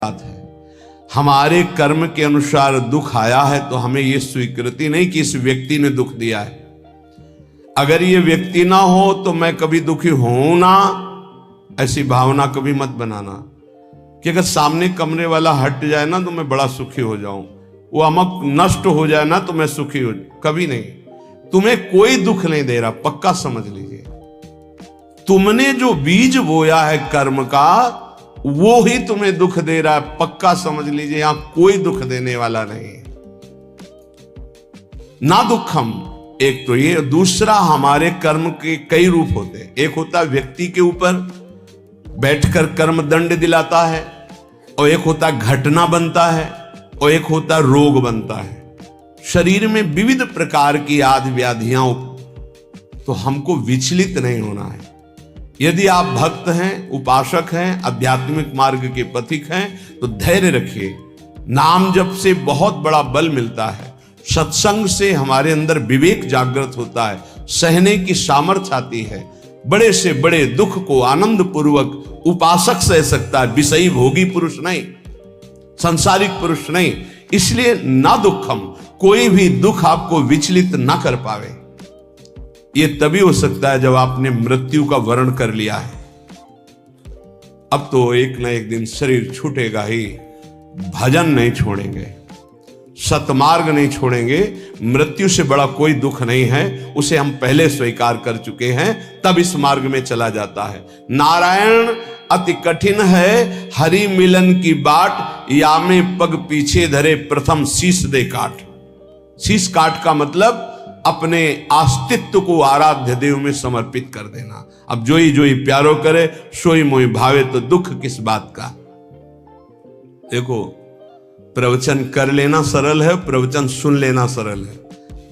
बात है। हमारे कर्म के अनुसार दुख आया है तो हमें यह स्वीकृति नहीं कि इस व्यक्ति ने दुख दिया है। अगर ये व्यक्ति ना हो तो मैं कभी दुखी हूं ना, ऐसी भावना कभी मत बनाना कि अगर सामने कमरे वाला हट जाए ना तो मैं बड़ा सुखी हो जाऊं, वो अमक नष्ट हो जाए ना तो मैं सुखी हो जाऊं। कभी नहीं। तुम्हें कोई दुख नहीं दे रहा, पक्का समझ लीजिए। तुमने जो बीज बोया है कर्म का वो ही तुम्हें दुख दे रहा है, पक्का समझ लीजिए। यहां कोई दुख देने वाला नहीं है ना। दुखम एक तो ये, दूसरा हमारे कर्म के कई रूप होते हैं। एक होता है व्यक्ति के ऊपर बैठकर कर्म दंड दिलाता है, और एक होता घटना बनता है, और एक होता रोग बनता है। शरीर में विविध प्रकार की आदि व्याधियां, तो हमको विचलित नहीं होना है। यदि आप भक्त हैं, उपासक हैं, आध्यात्मिक मार्ग के पथिक हैं तो धैर्य रखिए। नाम जप से बहुत बड़ा बल मिलता है। सत्संग से हमारे अंदर विवेक जागृत होता है, सहने की सामर्थ्य आती है। बड़े से बड़े दुख को आनंद पूर्वक उपासक सह सकता है, विषयी भोगी पुरुष नहीं, संसारिक पुरुष नहीं। इसलिए ना दुखम, कोई भी दुख आपको विचलित ना कर पावे। यह तभी हो सकता है जब आपने मृत्यु का वर्ण कर लिया है। अब तो एक ना एक दिन शरीर छूटेगा ही। भजन नहीं छोड़ेंगे, सतमार्ग नहीं छोड़ेंगे। मृत्यु से बड़ा कोई दुख नहीं है, उसे हम पहले स्वीकार कर चुके हैं, तब इस मार्ग में चला जाता है। नारायण अति कठिन है, हरि मिलन की बाट, या में पग पीछे धरे प्रथम शीश दे काट। शीश काट का मतलब अपने अस्तित्व को आराध्य देव में समर्पित कर देना। अब जोई प्यारो करे सोई मोई भावे, तो दुख किस बात का। देखो, प्रवचन कर लेना सरल है, प्रवचन सुन लेना सरल है,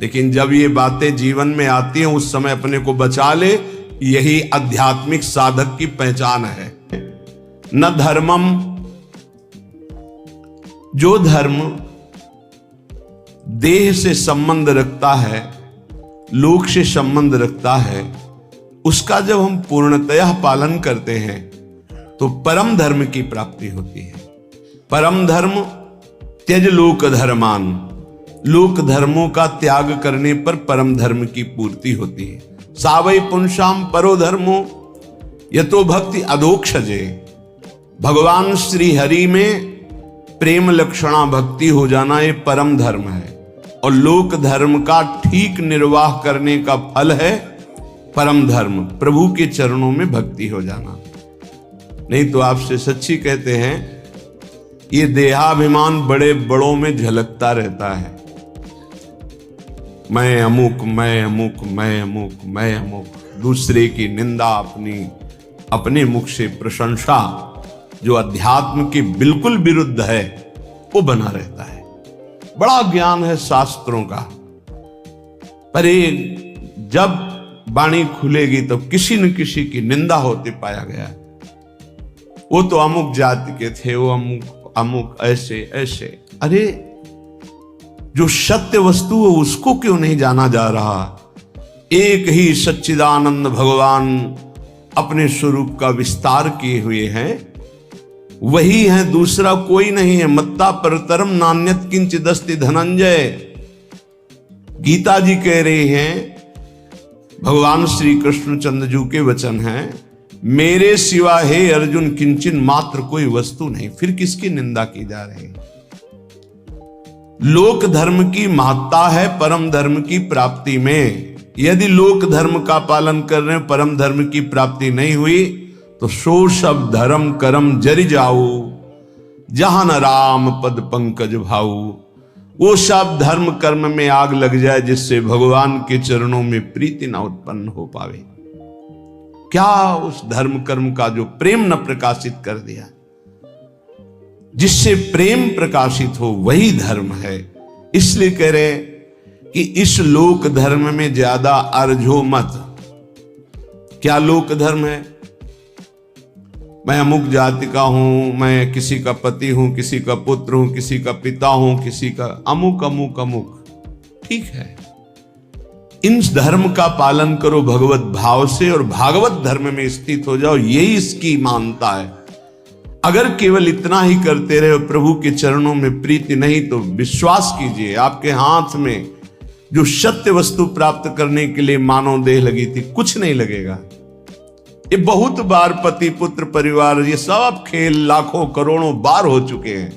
लेकिन जब ये बातें जीवन में आती हैं उस समय अपने को बचा ले। यही आध्यात्मिक साधक की पहचान है। न धर्मम, जो धर्म देह से संबंध रखता है, लोक से संबंध रखता है, उसका जब हम पूर्णतया पालन करते हैं तो परम धर्म की प्राप्ति होती है। परम धर्म त्यज लोक धर्मान, लोक धर्मों का त्याग करने पर परम धर्म की पूर्ति होती है। सावई पुंसाम परो धर्मो यतो भक्ति अधोक्षजे। भगवान श्री हरि में प्रेम लक्षणा भक्ति हो जाना ये परम धर्म है, और लोक धर्म का ठीक निर्वाह करने का फल है परम धर्म, प्रभु के चरणों में भक्ति हो जाना। नहीं तो आपसे सच्ची कहते हैं, ये देहाभिमान बड़े बड़ों में झलकता रहता है। मैं अमुक, मैं अमुक, मैं अमुक, मैं अमुक। दूसरे की निंदा, अपने मुख से प्रशंसा, जो अध्यात्म के बिल्कुल विरुद्ध है, वो बना रहता है। बड़ा ज्ञान है शास्त्रों का, पर जब वाणी खुलेगी तो किसी न किसी की निंदा होते पाया गया। वो तो अमुक जाति के थे, वो अमुक अमुक, ऐसे ऐसे। अरे जो सत्य वस्तु है उसको क्यों नहीं जाना जा रहा। एक ही सच्चिदानंद भगवान अपने स्वरूप का विस्तार किए हुए हैं, वही है, दूसरा कोई नहीं है। मत्ता परतरम नान्यत किंचिदस्ति धनंजय। गीता जी कह रहे हैं, भगवान श्री कृष्ण चंद्रजू के वचन हैं, मेरे सिवा हे अर्जुन किंचन मात्र कोई वस्तु नहीं। फिर किसकी निंदा की जा रही है। लोक धर्म की महत्ता है परम धर्म की प्राप्ति में। यदि लोक धर्म का पालन कर रहे हैं, परम धर्म की प्राप्ति नहीं हुई, तो सो सब धर्म कर्म जरि जाऊ, जहां न राम पद पंकज भाऊ। वो सब धर्म कर्म में आग लग जाए जिससे भगवान के चरणों में प्रीति न उत्पन्न हो पावे। क्या उस धर्म कर्म का जो प्रेम न प्रकाशित कर दिया। जिससे प्रेम प्रकाशित हो वही धर्म है। इसलिए कह रहे कि इस लोक धर्म में ज्यादा अर्झो मत। क्या लोक धर्म है? मैं अमुक जाति का हूं, मैं किसी का पति हूं, किसी का पुत्र हूं, किसी का पिता हूं, किसी का अमुक अमुक अमुक। ठीक है, इन धर्म का पालन करो भगवत भाव से, और भागवत धर्म में स्थित हो जाओ, यही इसकी मानता है। अगर केवल इतना ही करते रहे, प्रभु के चरणों में प्रीति नहीं, तो विश्वास कीजिए आपके हाथ में जो सत्य वस्तु प्राप्त करने के लिए मानव देह लगी थी, कुछ नहीं लगेगा। ये बहुत बार पति पुत्र परिवार ये सब खेल लाखों करोड़ों बार हो चुके हैं।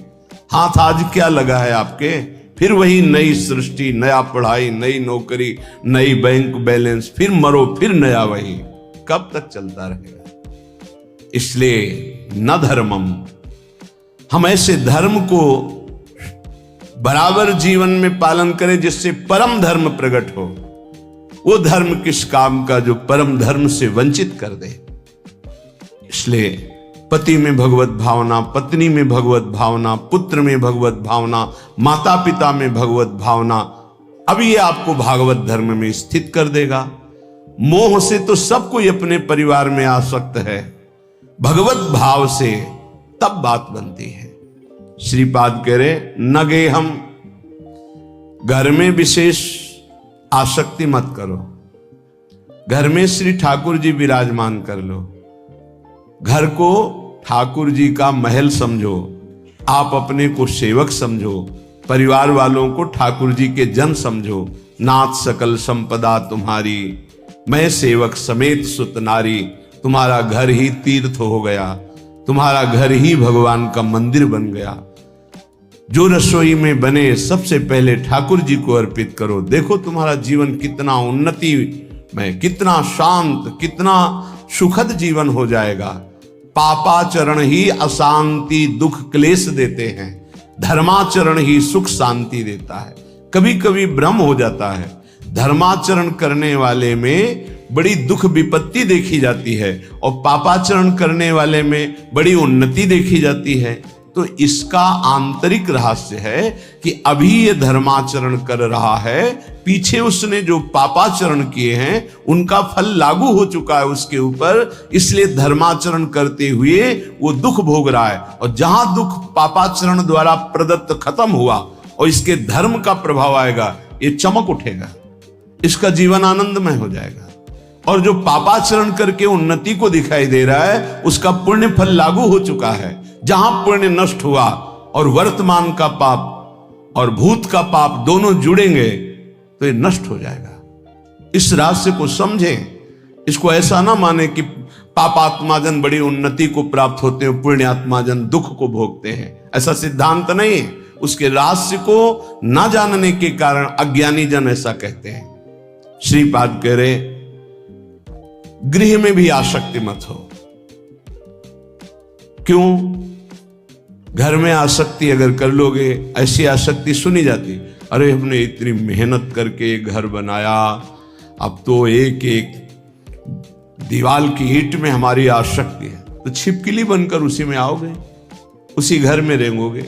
हाथ आज क्या लगा है आपके? फिर वही नई सृष्टि, नया पढ़ाई, नई नौकरी, नई बैंक बैलेंस, फिर मरो, फिर नया वही। कब तक चलता रहेगा? इसलिए न धर्मम, हम ऐसे धर्म को बराबर जीवन में पालन करें जिससे परम धर्म प्रकट हो। वो धर्म किस काम का जो परम धर्म से वंचित कर दे। इसलिए पति में भगवत भावना, पत्नी में भगवत भावना, पुत्र में भगवत भावना, माता पिता में भगवत भावना, अब ये आपको भागवत धर्म में स्थित कर देगा। मोह से तो सब कोई अपने परिवार में आसक्त है, भगवत भाव से तब बात बनती है। श्रीपाद कह रहे न गे हम, घर में विशेष आसक्ति मत करो। घर में श्री ठाकुर जी विराजमान कर लो, घर को ठाकुर जी का महल समझो, आप अपने को सेवक समझो, परिवार वालों को ठाकुर जी के जन समझो। नाथ सकल संपदा तुम्हारी, मैं सेवक समेत सुत नारी। तुम्हारा घर ही तीर्थ हो गया, तुम्हारा घर ही भगवान का मंदिर बन गया। जो रसोई में बने सबसे पहले ठाकुर जी को अर्पित करो। देखो तुम्हारा जीवन कितना उन्नति में, कितना शांत, कितना सुखद जीवन हो जाएगा। पापाचरण ही अशांति दुख क्लेश देते हैं, धर्माचरण ही सुख शांति देता है। कभी कभी भ्रम हो जाता है, धर्माचरण करने वाले में बड़ी दुख विपत्ति देखी जाती है और पापाचरण करने वाले में बड़ी उन्नति देखी जाती है। तो इसका आंतरिक रहस्य है कि अभी ये धर्माचरण कर रहा है, पीछे उसने जो पापाचरण किए हैं उनका फल लागू हो चुका है उसके ऊपर, इसलिए धर्माचरण करते हुए वो दुख भोग रहा है। और जहां दुख पापाचरण द्वारा प्रदत्त खत्म हुआ और इसके धर्म का प्रभाव आएगा, ये चमक उठेगा, इसका जीवन आनंदमय हो जाएगा। और जो पापाचरण करके उन्नति को दिखाई दे रहा है, उसका पुण्य फल लागू हो चुका है। जहां पुण्य नष्ट हुआ और वर्तमान का पाप और भूत का पाप दोनों जुड़ेंगे तो ये नष्ट हो जाएगा। इस रहस्य को समझें, इसको ऐसा ना माने कि पापात्माजन बड़ी उन्नति को प्राप्त होते हैं, पुण्यात्माजन दुख को भोगते हैं, ऐसा सिद्धांत नहीं है। उसके रहस्य को ना जानने के कारण अज्ञानी जन ऐसा कहते हैं। श्रीपाद कह रहे गृह में भी आसक्ति मत हो। क्यों? घर में आसक्ति अगर कर लोगे, ऐसी आसक्ति सुनी जाती, अरे हमने इतनी मेहनत करके घर बनाया, अब तो एक एक दीवार की ईंट में हमारी आसक्ति है, तो छिपकली बनकर उसी में आओगे, उसी घर में रेंगोगे।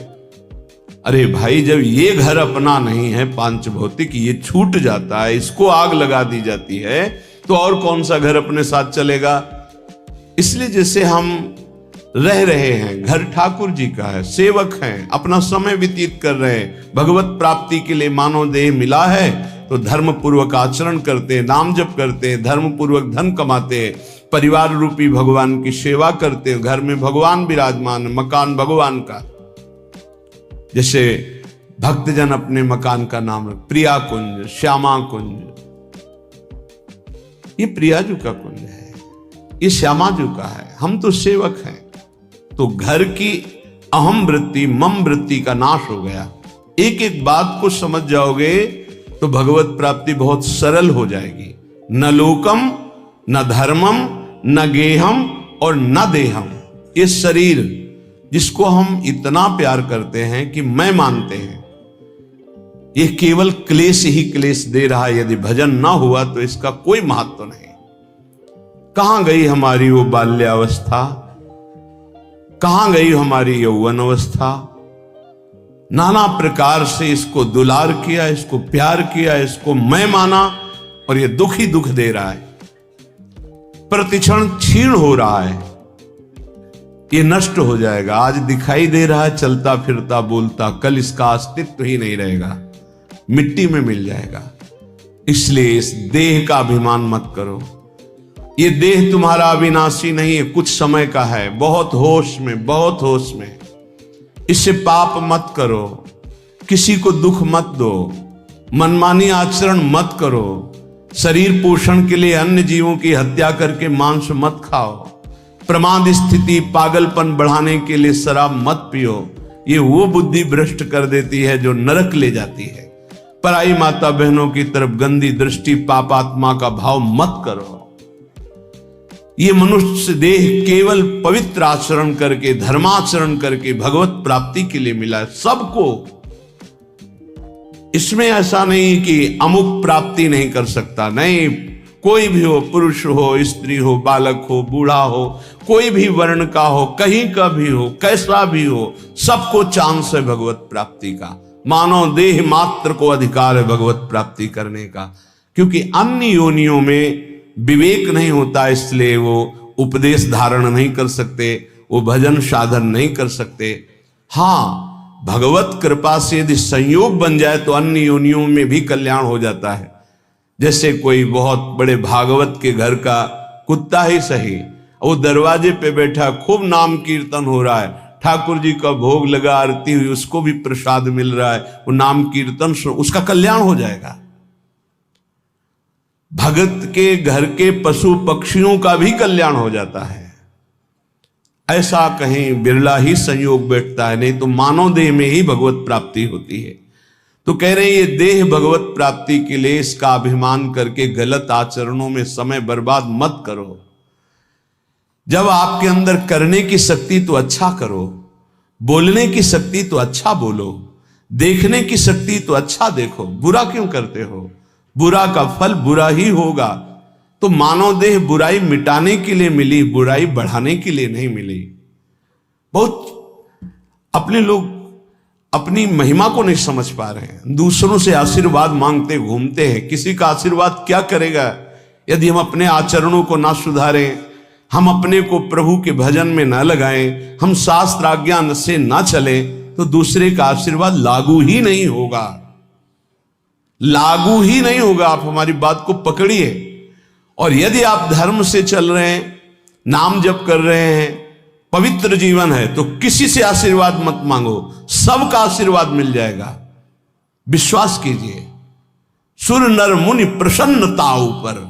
अरे भाई, जब ये घर अपना नहीं है, पांच भौतिक, ये छूट जाता है, इसको आग लगा दी जाती है, तो और कौन सा घर अपने साथ चलेगा? इसलिए जैसे हम रह रहे हैं, घर ठाकुर जी का है, सेवक हैं, अपना समय व्यतीत कर रहे हैं, भगवत प्राप्ति के लिए मानव देह मिला है, तो धर्म पूर्वक आचरण करते हैं, नाम जप करते हैं, धर्म पूर्वक धन कमाते हैं, परिवार रूपी भगवान की सेवा करते हैं, घर में भगवान विराजमान, मकान भगवान का। जैसे भक्तजन अपने मकान का नाम प्रिया कुंज, श्यामा कुंज, ये प्रियाजू का कुंज है, ये श्यामाजू का है, हम तो सेवक हैं। तो घर की अहम वृत्ति, मम वृत्ति का नाश हो गया। एक एक बात को समझ जाओगे तो भगवत प्राप्ति बहुत सरल हो जाएगी। न लोकम, न धर्मम, न गेहम और न देहम। ये शरीर जिसको हम इतना प्यार करते हैं कि मैं मानते हैं, ये केवल क्लेश ही क्लेश दे रहा है। यदि भजन ना हुआ तो इसका कोई महत्व नहीं। कहां गई हमारी वो बाल्यावस्था, कहां गई हमारी यौवन अवस्था? नाना प्रकार से इसको दुलार किया, इसको प्यार किया, इसको मैं माना, और ये दुख ही दुख दे रहा है, प्रतिक्षण क्षीण हो रहा है, ये नष्ट हो जाएगा। आज दिखाई दे रहा है चलता फिरता बोलता, कल इसका अस्तित्व ही नहीं रहेगा, मिट्टी में मिल जाएगा। इसलिए इस देह का अभिमान मत करो। ये देह तुम्हारा अविनाशी नहीं है, कुछ समय का है। बहुत होश में, बहुत होश में। इससे पाप मत करो, किसी को दुख मत दो, मनमानी आचरण मत करो, शरीर पोषण के लिए अन्य जीवों की हत्या करके मांस मत खाओ, प्रमाद स्थिति पागलपन बढ़ाने के लिए शराब मत पियो। ये वो बुद्धि भ्रष्ट कर देती है जो नरक ले जाती है। पराई माता बहनों की तरफ गंदी दृष्टि, पापात्मा का भाव मत करो। ये मनुष्य देह केवल पवित्र आचरण करके, धर्माचरण करके भगवत प्राप्ति के लिए मिला है सबको। इसमें ऐसा नहीं कि अमुक प्राप्ति नहीं कर सकता, नहीं। कोई भी हो, पुरुष हो, स्त्री हो, बालक हो, बूढ़ा हो, कोई भी वर्ण का हो, कहीं का भी हो, कैसा भी हो, सबको चांस है भगवत प्राप्ति का। मानव देह मात्र को अधिकार है भगवत प्राप्ति करने का, क्योंकि अन्य योनियों में विवेक नहीं होता, इसलिए वो उपदेश धारण नहीं कर सकते, वो भजन साधन नहीं कर सकते। हाँ, भगवत कृपा से यदि संयोग बन जाए तो अन्य योनियों में भी कल्याण हो जाता है। जैसे कोई बहुत बड़े भागवत के घर का कुत्ता ही सही, वो दरवाजे पे बैठा, खूब नाम कीर्तन हो रहा है, ठाकुर जी का भोग लगा, आरती हुई, उसको भी प्रसाद मिल रहा है, वो नाम कीर्तन, उसका कल्याण हो जाएगा। भगत के घर के पशु पक्षियों का भी कल्याण हो जाता है। ऐसा कहीं बिरला ही संयोग बैठता है, नहीं तो मानव देह में ही भगवत प्राप्ति होती है। तो कह रहे हैं ये देह भगवत प्राप्ति के लिए इसका अभिमान करके गलत आचरणों में समय बर्बाद मत करो। जब आपके अंदर करने की शक्ति तो अच्छा करो, बोलने की शक्ति तो अच्छा बोलो, देखने की शक्ति तो अच्छा देखो। बुरा क्यों करते हो? बुरा का फल बुरा ही होगा। तो मानव देह बुराई मिटाने के लिए मिली, बुराई बढ़ाने के लिए नहीं मिली। बहुत अपने लोग अपनी महिमा को नहीं समझ पा रहे हैं, दूसरों से आशीर्वाद मांगते घूमते हैं। किसी का आशीर्वाद क्या करेगा यदि हम अपने आचरणों को ना सुधारें, हम अपने को प्रभु के भजन में ना लगाएं, हम शास्त्र आज्ञा से ना चलें, तो दूसरे का आशीर्वाद लागू ही नहीं होगा, लागू ही नहीं होगा। आप हमारी बात को पकड़िए। और यदि आप धर्म से चल रहे हैं, नाम जप कर रहे हैं, पवित्र जीवन है, तो किसी से आशीर्वाद मत मांगो, सबका आशीर्वाद मिल जाएगा। विश्वास कीजिए। सुर नर मुनि प्रसन्नता ऊपर,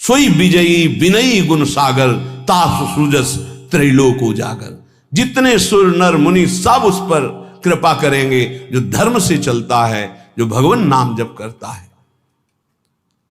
सोई विजयी विनयी गुण सागर, तासु सूजस त्रैलोक उजागर। जितने सुर नर मुनि सब उस पर कृपा करेंगे जो धर्म से चलता है, जो भगवान नाम जप करता है।